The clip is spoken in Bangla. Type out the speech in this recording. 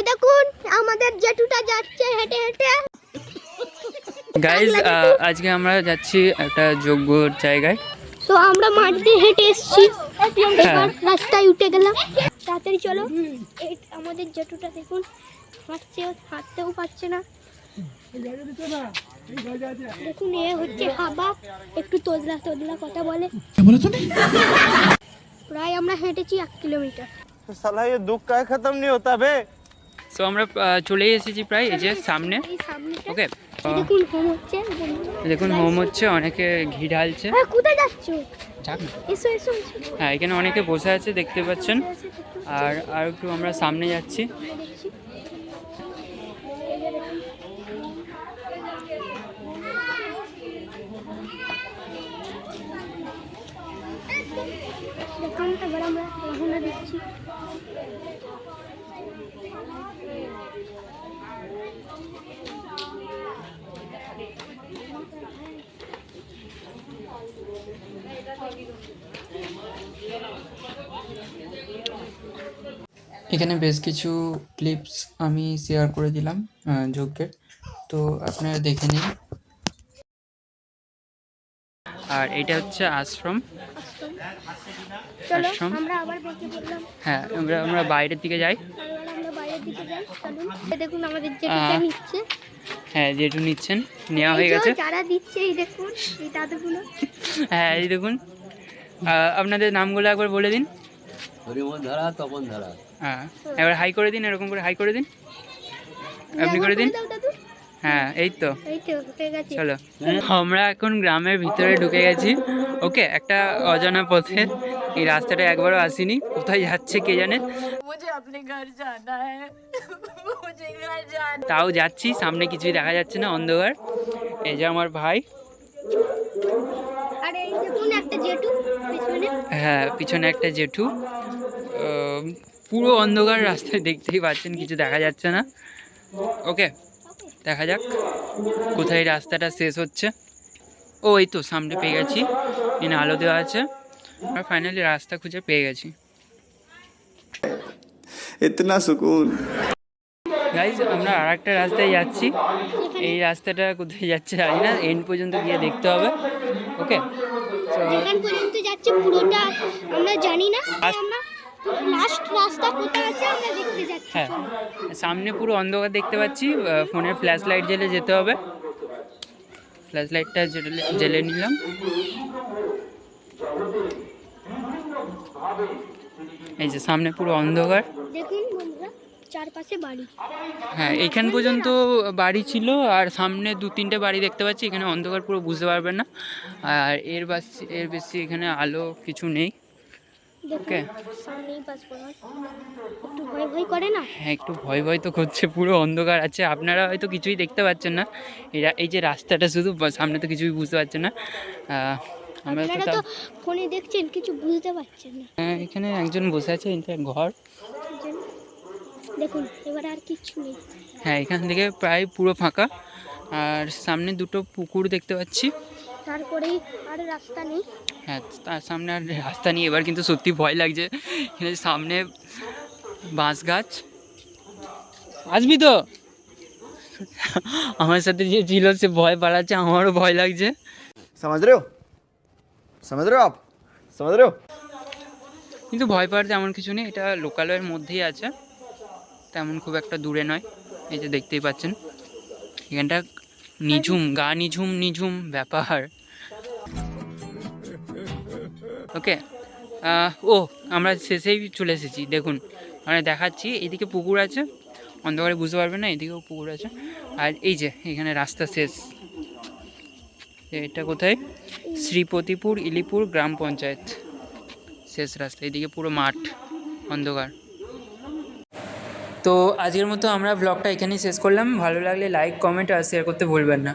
দেখুন আমাদের জেঠুটা যাচ্ছে হেঁটে হেঁটে। গাইজ আজকে আমরা যাচ্ছি একটা যোগ্য জায়গায়। তো আমরা মাঠ দিয়ে হেঁটে এসেছি, এবার রাস্তায় উঠে গেলাম। তাড়াতাড়ি চলো। এই আমাদের জেঠুটা দেখুন হাঁটছে, হাঁটতেও পারছে না। দেখুন এ হচ্ছে হাবা, একটু তোদলা তোদলা কথা বলে। প্রায় আমরা হেঁটেছি 1 কিলোমিটার। साला ये दुख का खत्म नहीं होता बे। সো আমরা চলে এসেছি প্রায় এই যে সামনে। ওকে, দেখুন হোম হচ্ছে, দেখুন হোম হচ্ছে, অনেকে ঘি ঢালছে। হ্যাঁ কোথায় যাচ্ছ? যাক না। এসো এসো এসো। হ্যাঁ, এখানে অনেকে বসে আছে দেখতে পাচ্ছেন। আর একটু আমরা সামনে যাচ্ছি। দেখছি দেখুন, এবার আমরা রওনা দিচ্ছি। এখানে বেশ কিছু ক্লিপস আমি শেয়ার করে দিলাম যজ্ঞের, তো আপনারা দেখে নিন। আর এটা হচ্ছে আশ্রম। চলো আশ্রম। আমরা আবার বেঁকে পড়লাম। হ্যাঁ, আমরা বাইরের দিকে যাই। এবার আমরা বাইরের দিকে যাই, চলুন। এই দেখুন আমাদের জেঠুটা নিচ্ছে। হ্যাঁ, যেটু নিচ্ছেন, নেওয়া হয়ে এই যে গেছে। যারা দিচ্ছে এই দেখুন, এই দাদুগুলো। হ্যাঁ, এই দেখুন। আপনাদের নামগুলো একবার বলে দিন। হরিমোহন ধারা, তপন ধারা। হ্যাঁ, এবার হাই করে দিন, এরকম করে হাই করে দিন। আপনি করে দিন। দাও দাদু। হ্যাঁ, এই তো। এই তো হয়ে গেছে। চলো, আমরা এখন গ্রামের ভিতরে ঢুকে গেছি। ওকে, একটা অজানা পথে। এই রাস্তাটা একবারও আসিনি, কোথায় যাচ্ছে কে জানে। তাও যাচ্ছি, সামনে কিছুই দেখা যাচ্ছে না, অন্ধকার। এই যে আমার ভাই। আর এই দেখুন একটা জেঠু পেছনে। হ্যাঁ, পিছনে একটা জেঠু। পুরো অন্ধকার রাস্তায়, দেখতেই পাচ্ছেন কিছু দেখা যাচ্ছে না। ওকে, দেখা যাক কোথায় রাস্তাটা শেষ হচ্ছে। ও এই তো সামনে পেয়ে গেছি, এখানে আলো দেওয়া আছে। আর ফাইনালি রাস্তা খুঁজে পেয়ে গেছি। इतना सुकून। গাইজ, আমরা আর একটা রাস্তায় যাচ্ছি। এই রাস্তাটা কোথায় যাচ্ছে জানি না, এন্ড পর্যন্ত গিয়ে দেখতে হবে। ওকে, তো যেখান পর্যন্ত যাচ্ছে পুরোটা আমরা জানি না, আমরা লাস্ট রাস্তা কোথায় আছে আমরা দেখতে যাচ্ছি। হ্যাঁ, সামনে পুরো অন্ধকার দেখতে পাচ্ছি। ফোনের ফ্ল্যাশ লাইট জ্বেলে যেতে হবে। ফ্ল্যাশ লাইটটা জ্বেলে নিলাম। এই যে সামনে পুরো অন্ধকার। দেখুন বন্ধুরা, চারপাশে বাড়ি। হ্যাঁ, এইখান পর্যন্ত বাড়ি ছিল, আর সামনে 2-3টে বাড়ি দেখতে পাচ্ছি। এখানে অন্ধকার পুরো বুঝতে পারবেন না। আর এর বেশি এখানে আলো কিছু নেই। ওকে, সামনেই পাসপোর্ট। একটু ভয় ভয় করে না? হ্যাঁ, একটু ভয় ভয় তো করছে, পুরো অন্ধকার আছে। আপনারা হয়তো কিছুই দেখতে পাচ্ছেন না। এই যে রাস্তাটা, শুধু সামনে তো কিছুই বুঝতে পারছেন না। আমরা আপনারা তো ফোনে দেখছেন, কিছু বুঝতে পারছেন না। এখানে একজন বসে আছে, এটা ঘর। দেখুন এবার আর কিছু নেই। হ্যাঁ, এখান থেকে প্রায় পুরো ফাঁকা। আর সামনে 2টো পুকুর দেখতে পাচ্ছি। তারপরেই আর রাস্তা নেই। হ্যাঁ, তার সামনে আর রাস্তা নেই। এবার কিন্তু সত্যি ভয় লাগছে। এখানে সামনে বাঁশ গাছ। আসবি তো? আমার সাথে যে ছিল সে ভয় পালাচ্ছে, আমারও ভয় লাগছে। समझ रहे हो? समझ रहे हो आप? समझ रहे हो? কিন্তু ভয় পাওয়ার তেমন কিছু নেই, এটা লোকালয়ের মধ্যেই আছে, তেমন খুব একটা দূরে নয়। এই যে দেখতেই পাচ্ছেন, এখানটা নিঝুম, গা নিঝুম নিঝুম ব্যাপার। ওকে, ও আমরা শেষেই চলে এসেছি। দেখুন, মানে দেখাচ্ছি, এইদিকে পুকুর আছে, অন্ধকারে বুঝতে পারবেন না, এইদিকেও পুকুর আছে। আর এই যে এখানে রাস্তা শেষ। এটা কোথায়? শ্রীপতিপুর ইলিপুর গ্রাম পঞ্চায়েত শেষ রাস্তা। এদিকে পুরো মাঠ, অন্ধকার। তো আজকের মতো আমরা ব্লগটা এখানেই শেষ করলাম। ভালো লাগলে লাইক, কমেন্ট আর শেয়ার করতে ভুলবেন না।